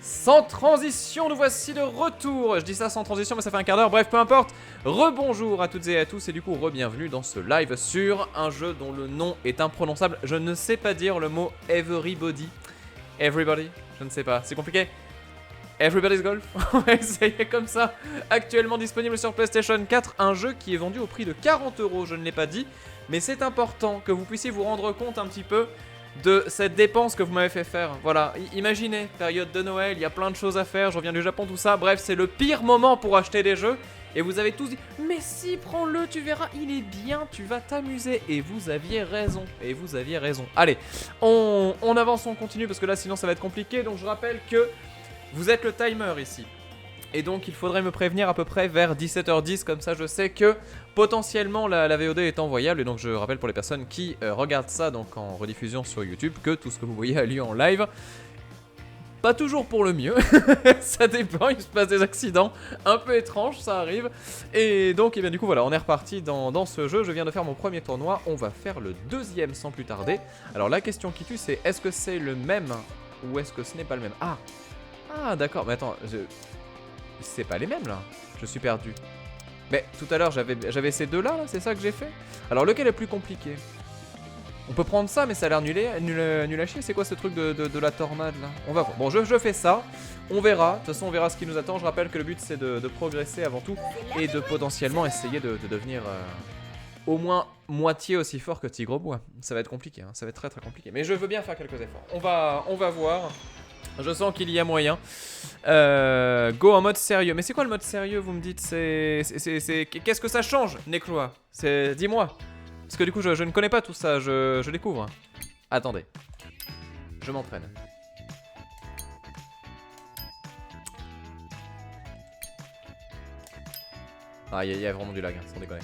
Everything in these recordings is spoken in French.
Sans transition, nous voici de retour. Je dis ça sans transition, mais ça fait un quart d'heure. Bref, peu importe. Rebonjour à toutes et à tous, et du coup, re-bienvenue dans ce live sur un jeu dont le nom est imprononçable. Je ne sais pas dire le mot everybody. Everybody, je ne sais pas. C'est compliqué. Everybody's Golf. On va essayer comme ça. Actuellement disponible sur PlayStation 4. Un jeu qui est vendu au prix de 40 €. Je ne l'ai pas dit, mais c'est important que vous puissiez vous rendre compte un petit peu de cette dépense que vous m'avez fait faire. Voilà, imaginez, période de Noël, il y a plein de choses à faire, je reviens du Japon, tout ça. Bref, c'est le pire moment pour acheter des jeux. Et vous avez tous dit, mais si, prends-le, tu verras, il est bien, tu vas t'amuser. Et vous aviez raison, et vous aviez raison. Allez, on avance, on continue, parce que là, sinon, ça va être compliqué. Donc, je rappelle que vous êtes le timer ici. Et donc il faudrait me prévenir à peu près vers 17h10, comme ça je sais que potentiellement la VOD est envoyable. Et donc je rappelle pour les personnes qui regardent ça donc en rediffusion sur YouTube que tout ce que vous voyez a lieu en live. Pas toujours pour le mieux, ça dépend, il se passe des accidents un peu étranges, ça arrive. Et donc, et bien, du coup, voilà, on est reparti dans ce jeu. Je viens de faire mon premier tournoi, on va faire le deuxième sans plus tarder. Alors la question qui tue, c'est est-ce que c'est le même ou est-ce que ce n'est pas le même? Ah d'accord, mais attends, c'est pas les mêmes là, je suis perdu. Mais tout à l'heure j'avais ces deux là, c'est ça que j'ai fait. Alors lequel est plus compliqué? On peut prendre ça mais ça a l'air nul à chier. C'est quoi ce truc de la tornade là? On va voir, bon je fais ça. On verra, de toute façon on verra ce qui nous attend. Je rappelle que le but c'est de progresser avant tout. Et de potentiellement essayer de devenir au moins moitié aussi fort que Tigre-Bois. Ça va être compliqué, hein. Ça va être très très compliqué. Mais je veux bien faire quelques efforts, on va voir. Je sens qu'il y a moyen. Go en mode sérieux. Mais c'est quoi le mode sérieux, vous me dites? Qu'est-ce que ça change, Necloa? Dis-moi. Parce que du coup, je ne connais pas tout ça. Je découvre. Attendez. Je m'entraîne. Ah, il y a vraiment du lag, hein, sans déconner.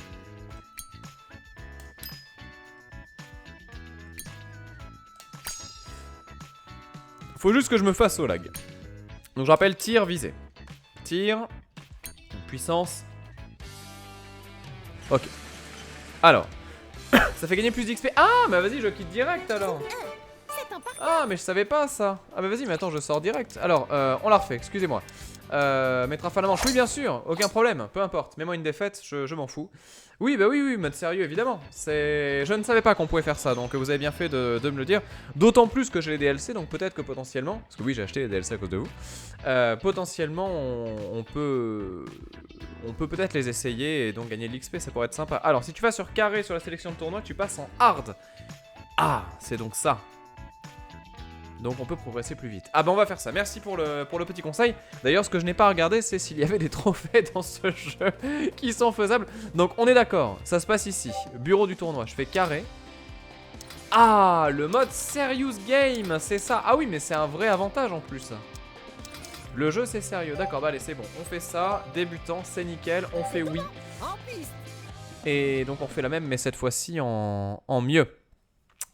Faut juste que je me fasse au lag. Donc je rappelle tir visé. Tir. Puissance. Ok. Alors. Ça fait gagner plus d'XP. Ah mais vas-y je quitte direct alors. Ah mais je savais pas ça. Ah bah vas-y mais attends je sors direct. Alors on la refait, excusez-moi. Mettre fin à la manche, oui bien sûr, aucun problème, peu importe. Mets-moi une défaite, je m'en fous. Oui bah oui, mode sérieux évidemment. Je ne savais pas qu'on pouvait faire ça, donc vous avez bien fait de me le dire. D'autant plus que j'ai les DLC, donc peut-être que potentiellement, parce que oui j'ai acheté les DLC à cause de vous. Potentiellement on peut peut-être les essayer et donc gagner de l'XP, ça pourrait être sympa. Alors si tu vas sur carré sur la sélection de tournoi, tu passes en hard. Ah c'est donc ça. Donc on peut progresser plus vite. Ah bah on va faire ça, merci pour le petit conseil. D'ailleurs ce que je n'ai pas regardé c'est s'il y avait des trophées dans ce jeu qui sont faisables. Donc on est d'accord, ça se passe ici. Bureau du tournoi, je fais carré. Ah le mode serious game, c'est ça. Ah oui mais c'est un vrai avantage en plus. Le jeu c'est sérieux, d'accord, bah allez c'est bon. On fait ça, débutant, c'est nickel, on fait oui. Et donc on fait la même mais cette fois-ci en mieux.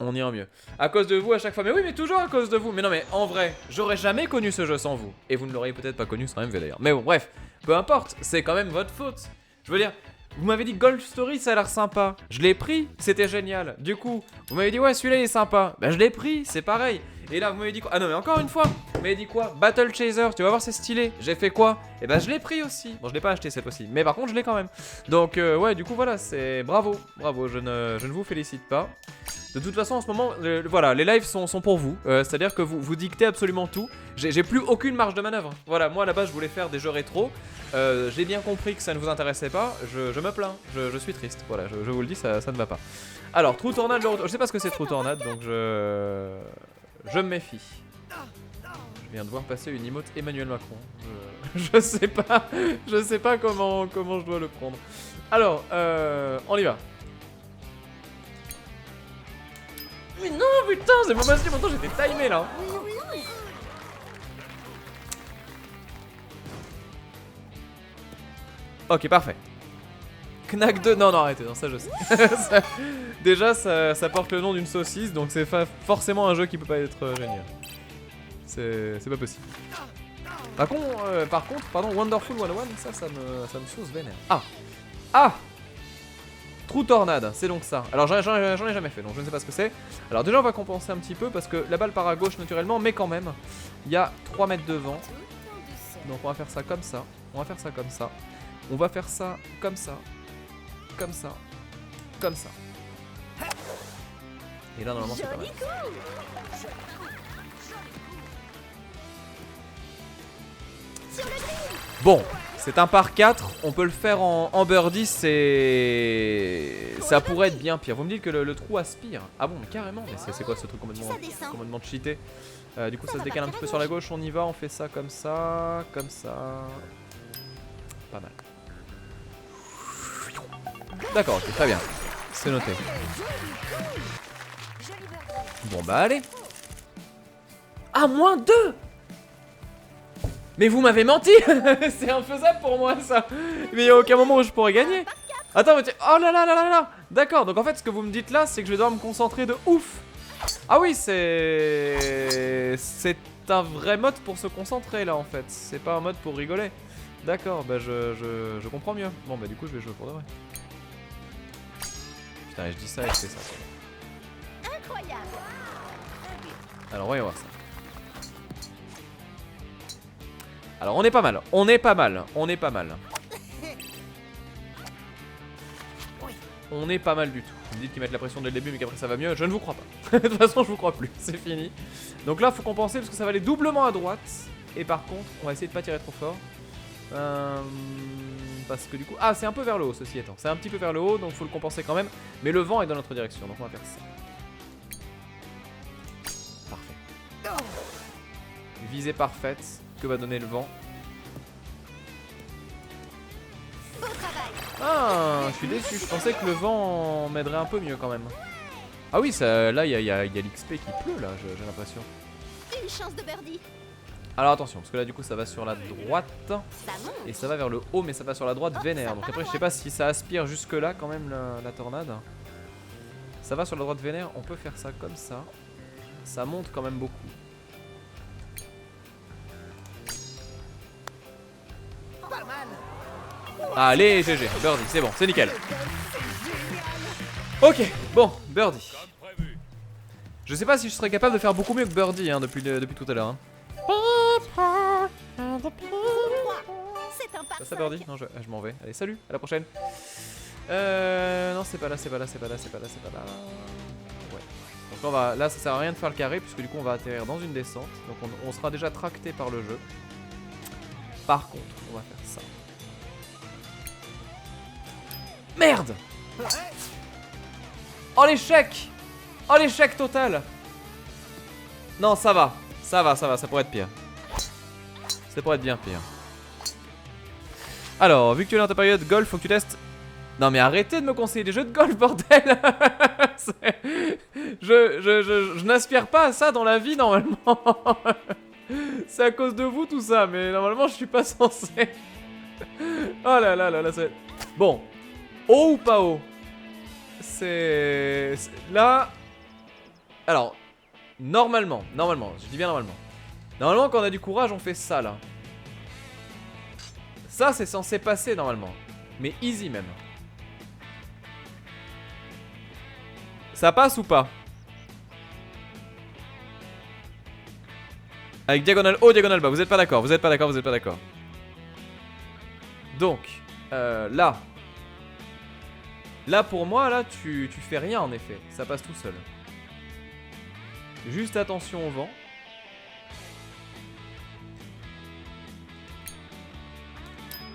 On y est en mieux. À cause de vous à chaque fois. Mais oui, mais toujours à cause de vous. Mais non, mais en vrai, j'aurais jamais connu ce jeu sans vous. Et vous ne l'auriez peut-être pas connu sans MV d'ailleurs. Mais bon, bref, peu importe, c'est quand même votre faute. Je veux dire, vous m'avez dit Golf Story, ça a l'air sympa. Je l'ai pris, c'était génial. Du coup, vous m'avez dit ouais, celui-là il est sympa. Bah, je l'ai pris, c'est pareil. Et là, vous m'avez dit quoi? Ah non, mais encore une fois, vous m'avez dit quoi? Battle Chaser, tu vas voir, c'est stylé. J'ai fait quoi? Et bah, je l'ai pris aussi. Bon, je l'ai pas acheté cette fois-ci. Mais par contre, je l'ai quand même. Donc, ouais, du coup, voilà, c'est bravo. Bravo, je ne vous félicite pas. De toute façon en ce moment, voilà, les lives sont pour vous, c'est-à-dire que vous dictez absolument tout. J'ai plus aucune marge de manœuvre. Voilà, moi à la base je voulais faire des jeux rétro, j'ai bien compris que ça ne vous intéressait pas, je me plains, je suis triste, voilà, je vous le dis, ça ne va pas. Alors, True Tornade, je sais pas ce que c'est True Tornade, donc je me méfie. Je viens de voir passer une emote Emmanuel Macron, je sais pas comment je dois le prendre. Alors, on y va. Mais non putain, c'est pas possible, pourtant j'étais timé là. Ok, parfait. Knack 2, non arrêtez, non ça je sais. Déjà ça porte le nom d'une saucisse, donc c'est forcément un jeu qui peut pas être génial. C'est pas possible. Par contre, pardon, Wonderful 101, ça me sauce vénère. Ah True Tornade, c'est donc ça. Alors j'en ai jamais fait, donc je ne sais pas ce que c'est. Alors déjà on va compenser un petit peu parce que la balle part à gauche naturellement, mais quand même. Il y a 3 mètres de vent. Donc on va faire ça comme ça. On va faire ça comme ça. On va faire ça comme ça. Comme ça. Comme ça. Et là normalement c'est pas mal. Bon, c'est un par 4, on peut le faire en birdie, ça pourrait être bien pire. Vous me dites que le trou aspire. Ah bon, mais carrément, mais c'est quoi ce truc complètement cheaté. Du coup ça se décale un petit peu sur la gauche, on y va, on fait ça comme ça, comme ça. Pas mal. D'accord, ok, très bien. C'est noté. Bon bah allez. Ah, moins 2. Mais vous m'avez menti. C'est infaisable pour moi ça. Mais il n'y a aucun moment où je pourrais gagner. Attends, mais oh là là là là là. D'accord, donc en fait ce que vous me dites là, c'est que je vais devoir me concentrer de ouf. Ah oui, c'est un vrai mode pour se concentrer là en fait. C'est pas un mode pour rigoler. D'accord, bah je comprends mieux. Bon bah du coup je vais jouer pour de vrai. Putain, je dis ça et je fais ça. Incroyable. Alors voyons voir ça. Alors on est pas mal, on est pas mal, on est pas mal. On est pas mal du tout. Vous me dites qu'ils mettent la pression dès le début mais qu'après ça va mieux, je ne vous crois pas. De toute façon je vous crois plus, c'est fini. Donc là faut compenser parce que ça va aller doublement à droite. Et par contre on va essayer de pas tirer trop fort. Parce que du coup... Ah c'est un peu vers le haut ceci étant. C'est un petit peu vers le haut donc faut le compenser quand même. Mais le vent est dans notre direction donc on va faire ça. Parfait. Visée parfaite. Que va donner le vent. Ah, je suis déçu. Je pensais que le vent m'aiderait un peu mieux quand même. Ah oui, ça, là, il y a l'XP qui pleut, là, j'ai l'impression. Une chance de birdie. Alors attention, parce que là, du coup, ça va sur la droite. Et ça va vers le haut, mais ça va sur la droite vénère. Donc après, je sais pas si ça aspire jusque-là quand même, la tornade. Ça va sur la droite vénère. On peut faire ça comme ça. Ça monte quand même beaucoup. Allez, GG, birdie, c'est bon, c'est nickel. Ok, bon, birdie. Je sais pas si je serais capable de faire beaucoup mieux que birdie hein, depuis tout à l'heure. Hein. Ça birdie? Non, je m'en vais. Allez, salut, à la prochaine. Non, c'est pas là, c'est pas là, c'est pas là, c'est pas là, c'est pas là. Ouais. Donc on va, là, ça sert à rien de faire le carré puisque du coup on va atterrir dans une descente. Donc on sera déjà tracté par le jeu. Par contre, on va faire ça. Merde! Oh l'échec! Oh l'échec total! Non, ça va. Ça va, ça pourrait être pire. Ça pourrait être bien pire. Alors, vu que tu es dans ta période golf, faut que tu testes... Non mais arrêtez de me conseiller des jeux de golf, bordel! Je n'aspire pas à ça dans la vie, normalement. C'est à cause de vous tout ça, mais normalement je suis pas censé. Oh là là là là, c'est... Bon. Haut ou pas haut? C'est... Là... Alors, normalement, je dis bien normalement. Normalement, quand on a du courage, on fait ça, là. Ça, c'est censé passer, normalement. Mais easy, même. Ça passe ou pas? Avec diagonale haut, diagonale bas. Vous êtes pas d'accord, vous êtes pas d'accord, vous êtes pas d'accord. Donc, là... Là pour moi, là tu fais rien en effet, ça passe tout seul. Juste attention au vent.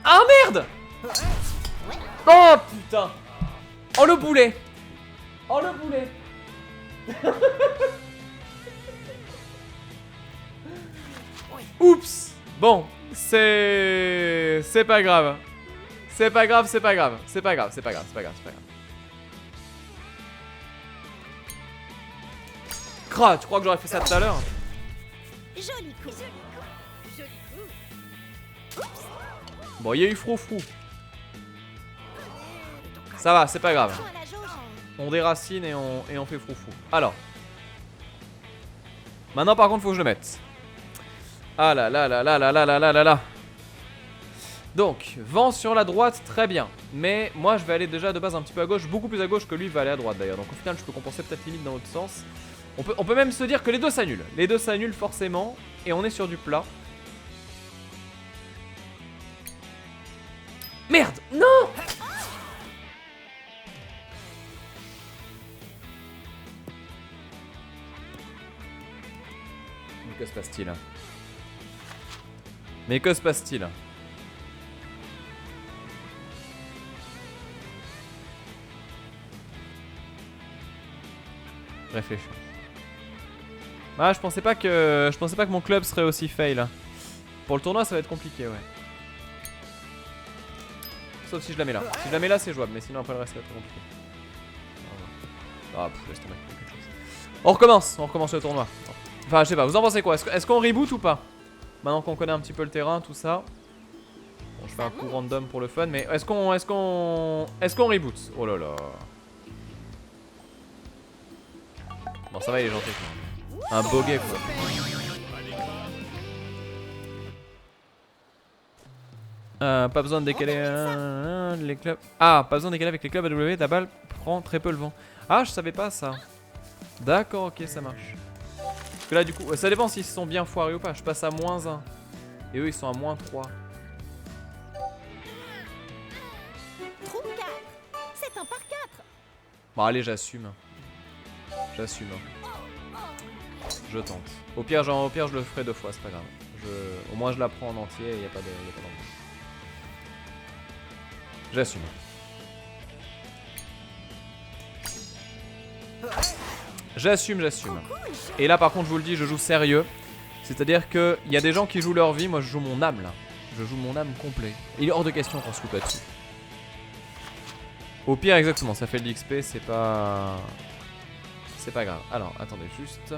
Ah merde! Oh putain! Oh le boulet! Oh le boulet! Oups! Bon, c'est pas grave. C'est pas grave, c'est pas grave, c'est pas grave, c'est pas grave, c'est pas grave, c'est pas grave. Cra, tu crois que j'aurais fait ça tout à l'heure? Joli coup. Bon, il y a eu froufrou. Ça va, c'est pas grave. On déracine et on fait froufrou. Alors. Maintenant par contre faut que je le mette. Ah là là là là là là là là là là. Donc, vent sur la droite, très bien. Mais moi je vais aller déjà de base un petit peu à gauche, beaucoup plus à gauche que lui va aller à droite d'ailleurs. Donc au final je peux compenser peut-être limite dans l'autre sens. On peut même se dire que les deux s'annulent. Les deux s'annulent forcément. et on est sur du plat. Merde! Non! Mais que se passe-t-il? Mais que se passe-t-il? Réfléchis. Ah, je pensais pas que mon club serait aussi fail. Pour le tournoi, ça va être compliqué, ouais. Sauf si je la mets là. Si je la mets là, c'est jouable, mais sinon après le reste, ça va être compliqué. Ah, laisse tomber. On recommence le tournoi. Enfin, je sais pas, vous en pensez quoi? Est-ce qu'on reboot ou pas? Maintenant qu'on connaît un petit peu le terrain, tout ça. Bon, je fais un coup random pour le fun, mais est-ce qu'on reboot? Oh là là. Bon, ça va, il est gentil. Un boguet, quoi. Pas besoin de décaler les clubs. Ah, pas besoin de décaler avec les clubs AW, ta balle prend très peu le vent. Ah, je savais pas ça. D'accord, ok, ça marche. Parce que là, du coup, ça dépend s'ils sont bien foirés ou pas. Je passe à -1. Et eux, ils sont à -3. C'est un par 4. Bon, allez, j'assume. J'assume. Je tente. Au pire, je le ferai 2 fois, c'est pas grave. Au moins, je la prends en entier et y a pas d'enjeu. J'assume. J'assume. Et là, par contre, je vous le dis, je joue sérieux. C'est-à-dire qu'il y a des gens qui jouent leur vie, moi je joue mon âme là. Je joue mon âme complet. Il est hors de question qu'on se coupe là-dessus. Au pire, exactement, ça fait de l'XP, c'est pas grave. Alors, attendez juste.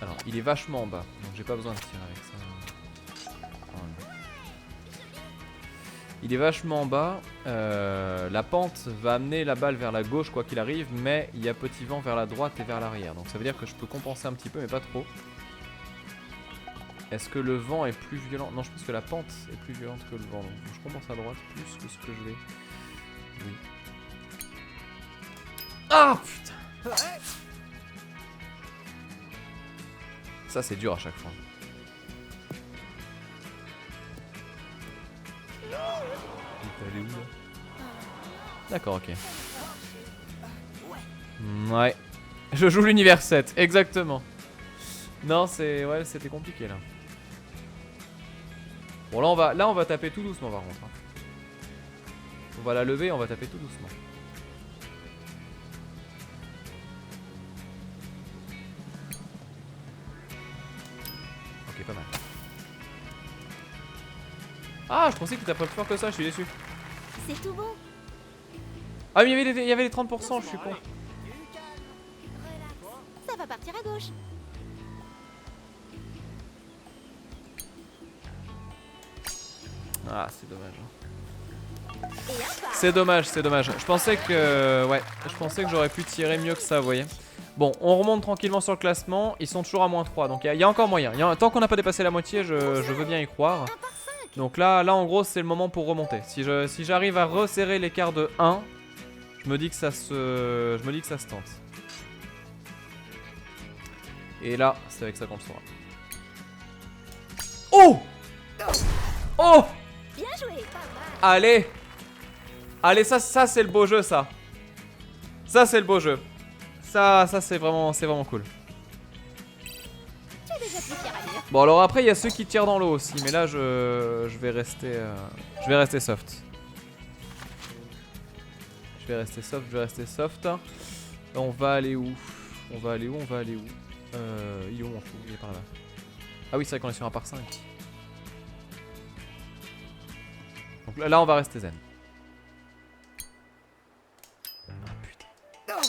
Alors, il est vachement en bas, donc j'ai pas besoin de tirer avec ça. Voilà. Il est vachement en bas. La pente va amener la balle vers la gauche quoi qu'il arrive, mais il y a petit vent vers la droite et vers l'arrière. Donc ça veut dire que je peux compenser un petit peu, mais pas trop. Est-ce que le vent est plus violent? Non, je pense que la pente est plus violente que le vent. Donc je compense à droite plus que ce que je vais. Oui. Ah putain! Ça c'est dur à chaque fois. Elle est où là? D'accord, ok. Ouais. Je joue l'univers 7, exactement. Non, ouais, c'était compliqué là. Bon, là on va taper tout doucement par contre. On va la lever, on va taper tout doucement. Ok, pas mal. Ah, je pensais que t'étais plus fort que ça, je suis déçu. C'est tout bon. Ah, mais il y avait les 30%, je suis con. Ça va partir à gauche. Ah, c'est dommage. C'est dommage. Je pensais que j'aurais pu tirer mieux que ça, vous voyez. Bon, on remonte tranquillement sur le classement. Ils sont toujours à -3, donc il y a encore moyen. Tant qu'on n'a pas dépassé la moitié, je veux bien y croire. Donc là en gros, c'est le moment pour remonter. Si j'arrive à resserrer l'écart de 1, je me dis que ça se tente. Et là, c'est avec ça qu'on le saura. Oh! Oh! Bien joué. Allez! Allez, ça c'est le beau jeu, ça. Ça c'est le beau jeu. Ça c'est vraiment cool. Bon, alors après il y a ceux qui tirent dans l'eau aussi, mais là je vais rester soft. Je vais rester soft. On va aller où? Il est où mon fou? Il est par là. Ah oui, c'est vrai qu'on est sur un par 5. Donc là on va rester zen. Ah putain.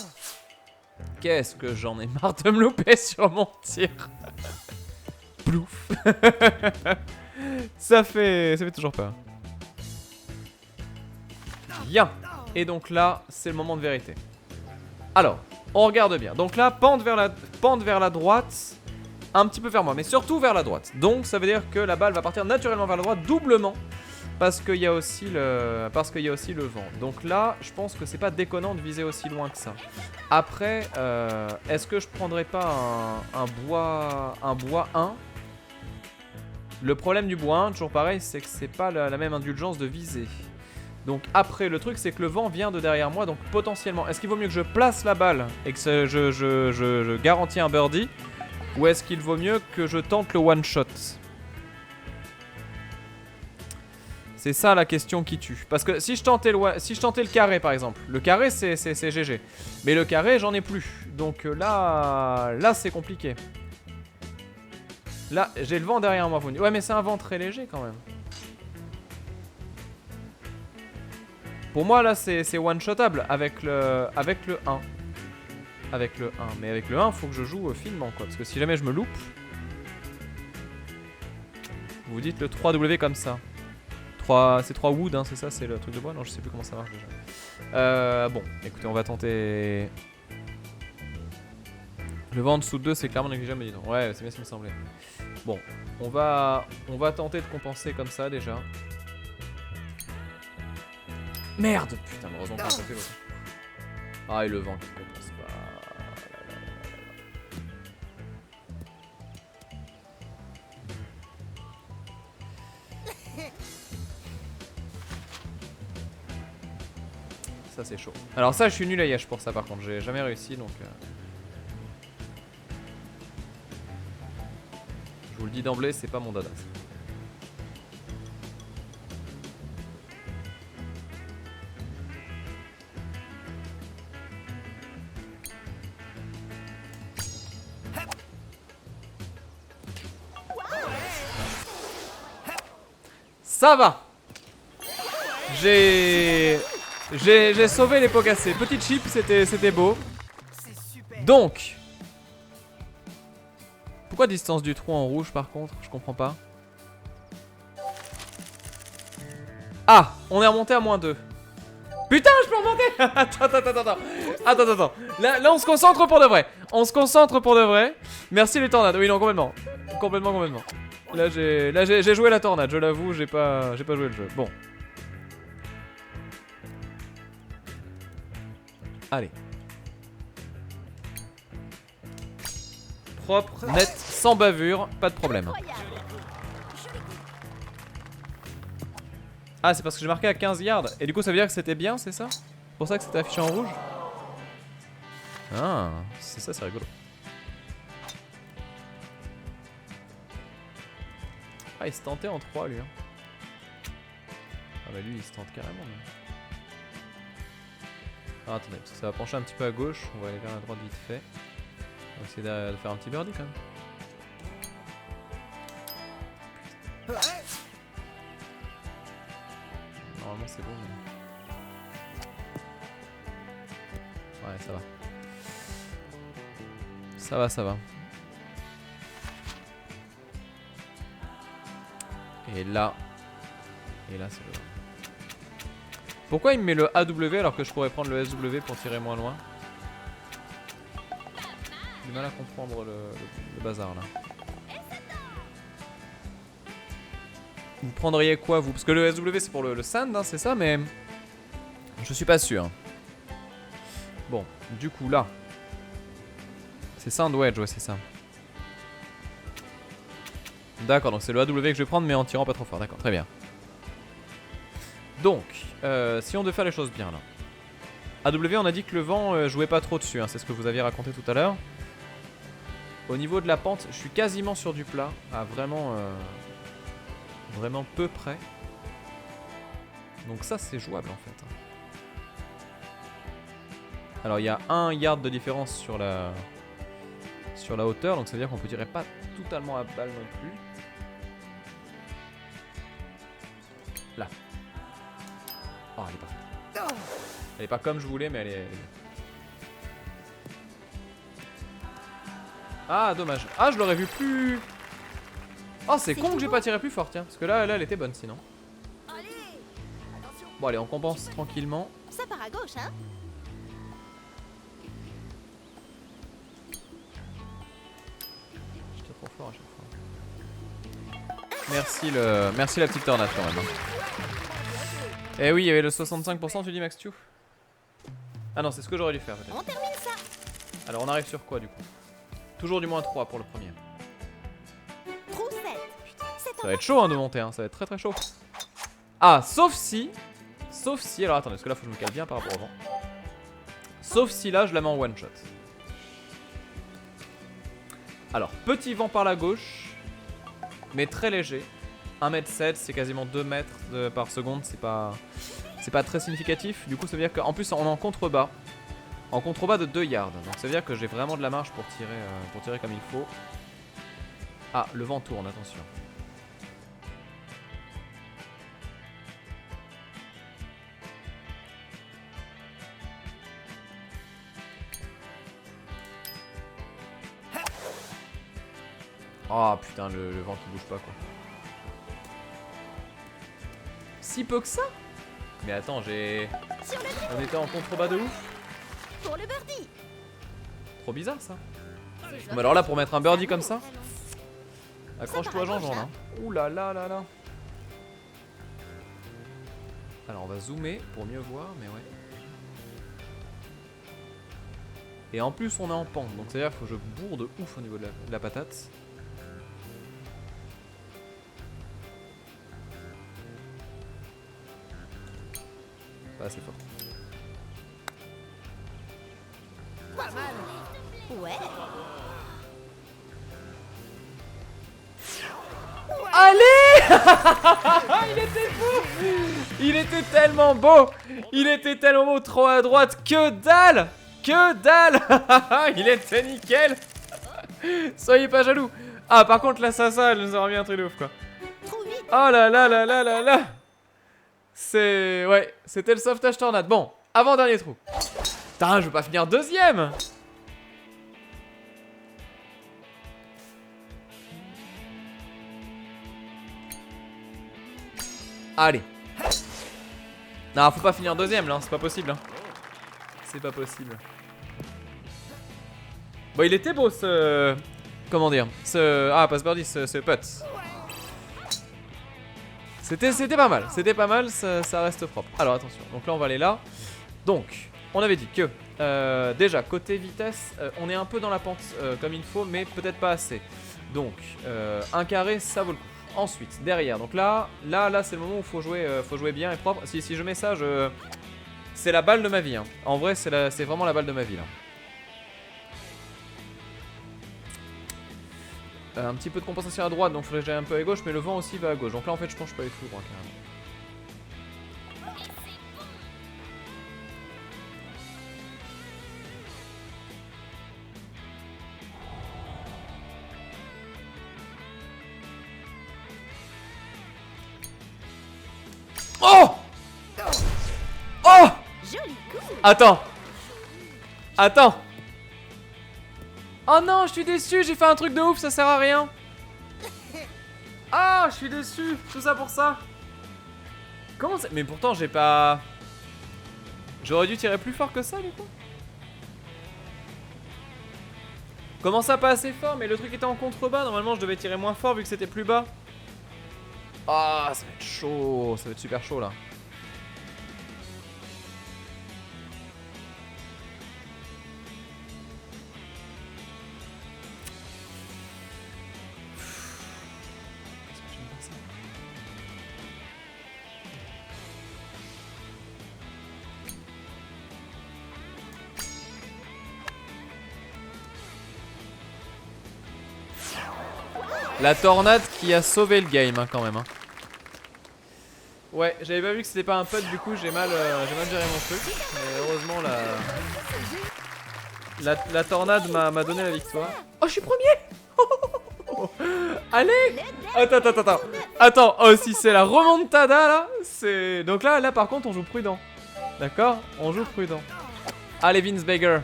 Qu'est-ce que j'en ai marre de me louper sur mon tir. Plouf. ça fait toujours peur. Bien. Et donc là, c'est le moment de vérité. Alors, on regarde bien. Donc là, pente vers la droite. un petit peu vers moi, mais surtout vers la droite. Donc ça veut dire que la balle va partir naturellement vers la droite, doublement, parce qu'il y a aussi le vent. Donc là, je pense que c'est pas déconnant de viser aussi loin que ça. Après, est-ce que je prendrais pas un bois 1? Le problème du bois 1, toujours pareil, c'est que c'est pas la même indulgence de viser. Donc après, le truc c'est que le vent vient de derrière moi, donc potentiellement, est-ce qu'il vaut mieux que je place la balle et que je garantis un birdie, ou est-ce qu'il vaut mieux que je tente le one shot? C'est ça la question qui tue. Parce que si je tentais le carré par exemple, le carré c'est GG. Mais le carré j'en ai plus. Donc là c'est compliqué. Là j'ai le vent derrière moi. Ouais mais c'est un vent très léger quand même. Pour moi là c'est one shotable avec le 1. Avec le 1. Mais avec le 1 faut que je joue finement quoi. Parce que si jamais je me loupe, vous dites le 3W comme ça. C'est 3 wood, hein, c'est ça, c'est le truc de bois. Non, je sais plus comment ça marche déjà. Bon, écoutez, on va tenter. Le vent en dessous de 2, c'est clairement négligeable, mais dis donc. Ouais, c'est bien ce qui me semblait. Bon, on va tenter de compenser comme ça déjà. Merde! Putain, heureusement qu'on a fait l'autre. Ah, et le vent qui compense pas. Ça c'est chaud. Alors ça je suis nul à Yesh pour ça par contre, j'ai jamais réussi donc je vous le dis d'emblée, c'est pas mon dada. Ça va. J'ai sauvé les pots cassés. Petite chip, c'était beau. Donc, pourquoi distance du trou en rouge par contre? Je comprends pas. Ah, on est remonté à -2. Putain, je peux remonter. Attends. Là, on se concentre pour de vrai. On se concentre pour de vrai. Merci les tornades. Oui, non, complètement. Complètement. Là, j'ai joué la tornade, je l'avoue, j'ai pas joué le jeu. Bon. Allez. Propre, net, sans bavure, pas de problème. Ah, c'est parce que j'ai marqué à 15 yards. Et du coup, ça veut dire que c'était bien, c'est ça? C'est pour ça que c'était affiché en rouge? Ah, c'est ça, c'est rigolo. Ah, il se tentait en 3 lui. Hein. Ah bah lui, il se tente carrément. Mais... Ah, attendez, parce que ça va pencher un petit peu à gauche. On va aller vers la droite vite fait. On va essayer de faire un petit birdie quand même. Normalement c'est bon mais... Ouais, ça va. Ça va. Et là c'est le... Pourquoi il me met le AW alors que je pourrais prendre le SW pour tirer moins loin? J'ai du mal à comprendre le bazar là. Vous prendriez quoi vous? Parce que le SW c'est pour le sand, hein, c'est ça, mais je suis pas sûr. Bon, du coup là, c'est sand wedge, ouais c'est ça. D'accord, donc c'est le AW que je vais prendre mais en tirant pas trop fort, d'accord, très bien. Donc, si on devait faire les choses bien là. AW, on a dit que le vent jouait pas trop dessus, hein, c'est ce que vous aviez raconté tout à l'heure. Au niveau de la pente, je suis quasiment sur du plat, à vraiment peu près. Donc ça c'est jouable en fait. Alors il y a 1 yard de différence sur la hauteur, donc ça veut dire qu'on peut tirer pas totalement à balle non plus. Là. Oh, elle est parfaite. Elle est pas comme je voulais, mais elle est... Ah, dommage. Ah, je l'aurais vu plus... Oh, c'est con que j'ai pas tiré plus fort, tiens. Parce que là, elle était bonne, sinon. Bon, allez, on compense tranquillement. Ça part à gauche, hein? J'étais trop fort à chaque fois. Merci la petite tornade quand même. Eh oui, il y avait le 65%, tu dis Max Stu? Ah non, c'est ce que j'aurais dû faire peut-être. On termine ça. Alors on arrive sur quoi du coup? Toujours du moins 3 pour le premier. Trou 7. Ça va être chaud hein, de monter, hein. Ça va être très très chaud. Ah, sauf si... Alors attendez, parce que là faut que je me cale bien par rapport au vent. Sauf si là je la mets en one shot. Alors, petit vent par la gauche, mais très léger. 1m7, c'est quasiment 2 mètres par seconde, c'est pas très significatif. Du coup, ça veut dire qu'en plus, on est en contrebas. En contrebas de 2 yards. Donc, ça veut dire que j'ai vraiment de la marge pour tirer comme il faut. Ah, le vent tourne, attention. Oh putain, le vent qui bouge pas quoi. Si peu que ça? Mais attends, on était en contrebas de ouf. Pour le birdie. Trop bizarre ça. Mais alors là, pour mettre un birdie comme ça, accroche-toi Jean-Jean là. Ouh là là là là. Alors on va zoomer pour mieux voir, mais ouais. Et en plus on est en pente, donc c'est à dire qu'il faut que je bourre de ouf au niveau de la patate. Pas assez fort. Pas mal. Ouais. Allez. Il était fou. Il était tellement beau. Il était tellement beau. Trop à droite. Que dalle. Que dalle. Il était nickel. Soyez pas jaloux. Ah par contre la Sasa elle nous aura mis un truc de ouf quoi. Oh là là là là là là. C'est... Ouais, c'était le sauvetage tornade. Bon, avant-dernier trou. Putain, je veux pas finir deuxième. Allez. Non, faut pas finir deuxième là, c'est pas possible. Hein. C'est pas possible. Bon, il était beau ce... Comment dire Ah, passe birdie, ce putt. C'était pas mal, ça reste propre. Alors attention, donc là on va aller là. Donc, on avait dit que déjà côté vitesse, on est un peu dans la pente comme il faut, mais peut-être pas assez. Donc, un carré, ça vaut le coup. Ensuite, derrière, donc là c'est le moment où faut jouer bien et propre. Si je mets ça, c'est la balle de ma vie. Hein. En vrai, c'est vraiment la balle de ma vie là. Un petit peu de compensation à droite, donc faudrait que j'aille un peu à gauche, mais le vent aussi va à gauche. Donc là en fait je pense que je peux aller tout droit carrément. Oh. Oh. Joli coup. Attends. Oh non, je suis déçu, j'ai fait un truc de ouf, ça sert à rien. Ah, je suis déçu, tout ça pour ça. Comment ça... Mais pourtant j'ai pas... J'aurais dû tirer plus fort que ça du coup. Comment ça pas assez fort? Mais le truc était en contrebas, normalement je devais tirer moins fort vu que c'était plus bas. Ah, ça va être chaud, ça va être super chaud là. La tornade qui a sauvé le game hein, quand même. Hein. Ouais, j'avais pas vu que c'était pas un putt, du coup j'ai mal géré mon truc. Mais heureusement la tornade m'a donné la victoire. Oh, je suis premier. Allez. Attends, oh si c'est la remontada là, c'est... Donc là par contre on joue prudent. D'accord? On joue prudent. Allez Vince Beggar.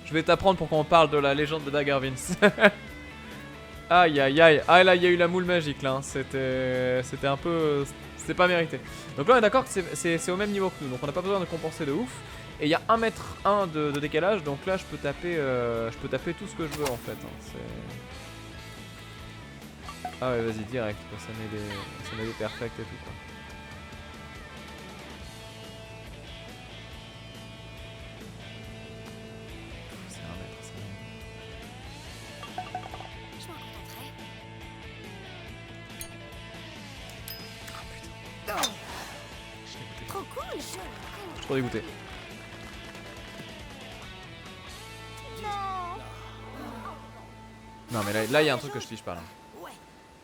Je vais t'apprendre pour qu'on parle de la légende de Dagger Vince. Aïe aïe aïe. Ah là il y a eu la moule magique là. Hein. C'était un peu... C'était pas mérité. Donc là on est d'accord que c'est au même niveau que nous. Donc on n'a pas besoin de compenser de ouf. Et il y a 1m1 de décalage. Donc là je peux taper tout ce que je veux en fait. Hein. Ah ouais, vas-y, direct, quoi. Ça met des perfects et tout, quoi. C'est un mètre, ça. Je m'en contenterai. Trop cool. Je suis trop dégoûté. Non. Non, mais là, il y a un truc que je pige pas, là. Ouais.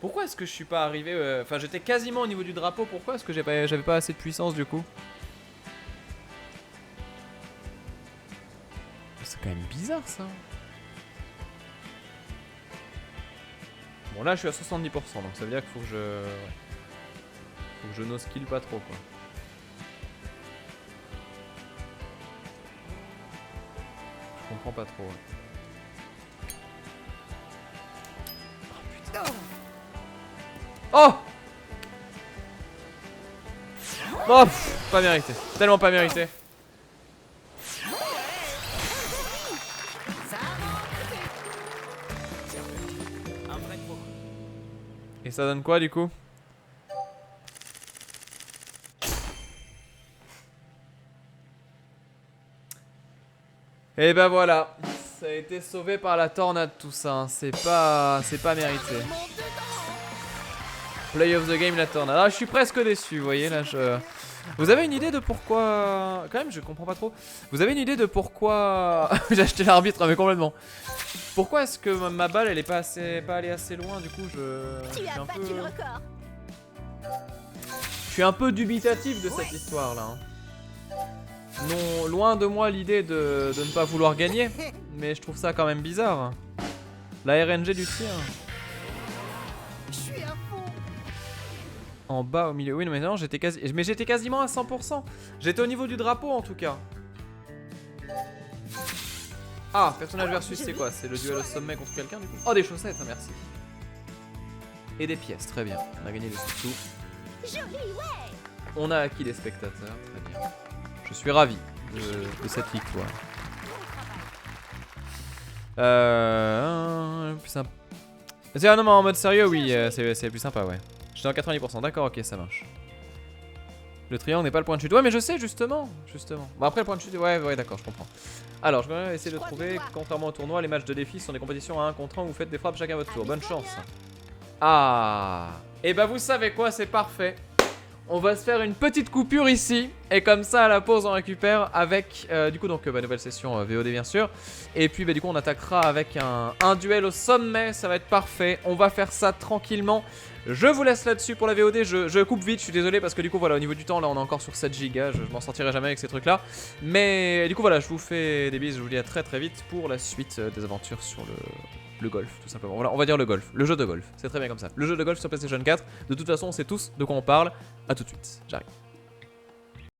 Pourquoi est-ce que je suis pas arrivé... Enfin, j'étais quasiment au niveau du drapeau. Pourquoi est-ce que j'avais pas assez de puissance, du coup? C'est quand même bizarre, ça. Bon, là, je suis à 70%, donc ça veut dire qu'il faut que je... Ouais. Faut que je no skill pas trop, quoi. Je comprends pas trop, ouais. Oh! Oh pff, pas mérité. Tellement pas mérité. Et ça donne quoi du coup? Et ben voilà. Ça a été sauvé par la tornade tout ça. Hein. C'est pas mérité. Play of the game la tornade. Ah, je suis presque déçu, vous voyez là Vous avez une idée de pourquoi... Quand même je comprends pas trop. Vous avez une idée de pourquoi... J'ai acheté l'arbitre mais complètement. Pourquoi est-ce que ma balle elle est pas allée assez loin du coup Tu as battu le record. Je suis un peu dubitatif de cette histoire là. Hein. Non, loin de moi l'idée de ne pas vouloir gagner. Mais je trouve ça quand même bizarre. La RNG du tir. En bas au milieu. Oui, non, mais non, j'étais quasiment à 100%. J'étais au niveau du drapeau en tout cas. Ah, personnage versus, c'est quoi? C'est le duel au sommet contre quelqu'un du coup? Oh, des chaussettes, hein, merci. Et des pièces, très bien. On a gagné des sous. Joli, ouais. On a acquis des spectateurs, très bien. Je suis ravi de cette victoire. Plus sympa. Ah non, mais en mode sérieux, oui, c'est plus sympa, ouais. J'étais en 90%, d'accord, ok, ça marche. Le triangle n'est pas le point de chute. Ouais, mais je sais, justement. Bon, après, le point de chute, ouais, d'accord, je comprends. Alors, je vais essayer de trouver. Contrairement au tournoi, les matchs de défi sont des compétitions à 1 contre 1 où vous faites des frappes chacun à votre tour. Bonne chance. Ah. Et bah, vous savez quoi, c'est parfait. On va se faire une petite coupure ici. Et comme ça, à la pause, on récupère avec, du coup, donc, nouvelle session VOD, bien sûr. Et puis, bah, du coup, on attaquera avec un duel au sommet. Ça va être parfait. On va faire ça tranquillement. Je vous laisse là-dessus pour la VOD. Je coupe vite, je suis désolé parce que du coup, voilà, au niveau du temps, là, on est encore sur 7 Go. Je m'en sortirai jamais avec ces trucs-là. Mais du coup, voilà, je vous fais des bises. Je vous dis à très très vite pour la suite des aventures sur le golf, tout simplement. Voilà, on va dire le golf, le jeu de golf. C'est très bien comme ça. Le jeu de golf sur PlayStation 4. De toute façon, on sait tous de quoi on parle. A tout de suite, j'arrive.